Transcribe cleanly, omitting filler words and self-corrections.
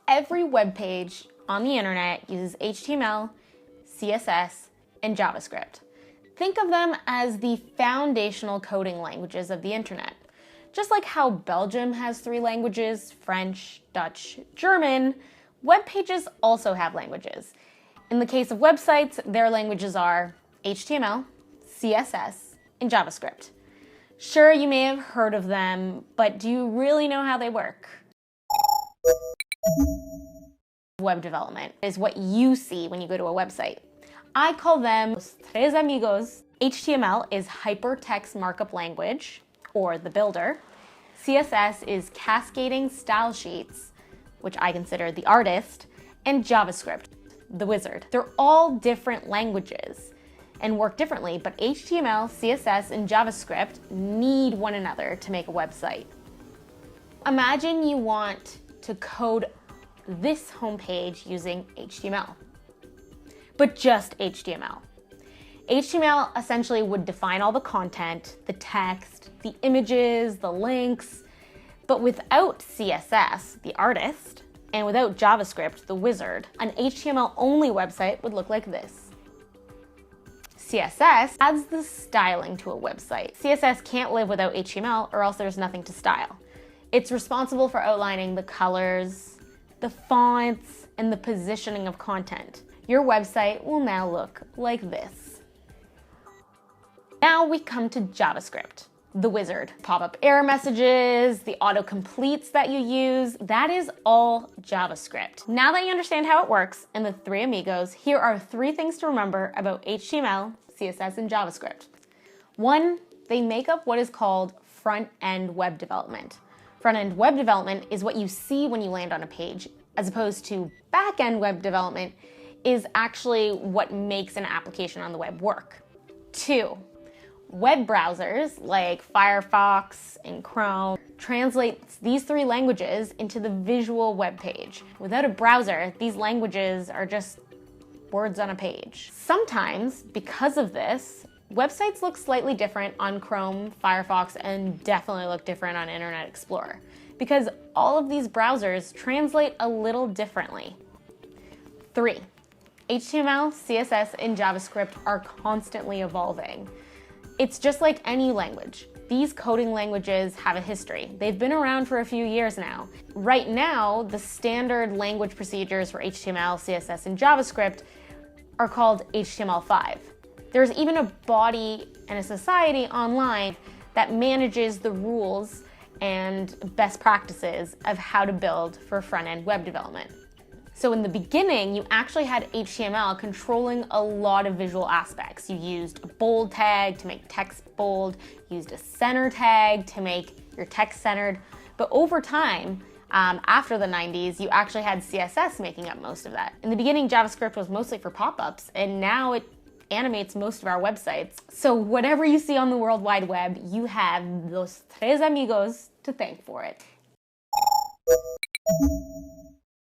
every web page on the internet uses HTML, CSS, and JavaScript. Think of them as the foundational coding languages of the internet. Just like how Belgium has 3 languages, French, Dutch, German, web pages also have languages. In the case of websites, their languages are HTML, CSS, and JavaScript. Sure, you may have heard of them, but do you really know how they work? Web development is what you see when you go to a website. I call them los tres amigos. HTML is hypertext markup language, or the builder. CSS is cascading style sheets, which I consider the artist, and JavaScript, the wizard. They're all different languages and work differently, but HTML, CSS, and JavaScript need one another to make a website. Imagine you want to code this homepage using HTML, but just HTML. HTML essentially would define all the content, the text, the images, the links, but without CSS, the artist, and without JavaScript, the wizard, an HTML-only website would look like this. CSS adds the styling to a website. CSS can't live without HTML or else there's nothing to style. It's responsible for outlining the colors, the fonts, and the positioning of content. Your website will now look like this. Now we come to JavaScript, the wizard. Pop-up error messages, the auto-completes that you use, that is all JavaScript. Now that you understand how it works and the 3 amigos, here are 3 things to remember about HTML, CSS, and JavaScript. 1, they make up what is called front-end web development. Front-end web development is what you see when you land on a page, as opposed to back-end web development is actually what makes an application on the web work. 2, web browsers like Firefox and Chrome translates these 3 languages into the visual web page. Without a browser, these languages are just words on a page. Sometimes, because of this, websites look slightly different on Chrome, Firefox, and definitely look different on Internet Explorer, because all of these browsers translate a little differently. 3, HTML, CSS, and JavaScript are constantly evolving. It's just like any language. These coding languages have a history. They've been around for a few years now. Right now, the standard language procedures for HTML, CSS, and JavaScript are called HTML5. There's even a body and a society online that manages the rules and best practices of how to build for front-end web development. So in the beginning, you actually had HTML controlling a lot of visual aspects. You used a bold tag to make text bold, you used a center tag to make your text centered. But over time, after the 90s, you actually had CSS making up most of that. In the beginning, JavaScript was mostly for pop-ups, and now it animates most of our websites. So whatever you see on the World Wide Web, you have los tres amigos to thank for it.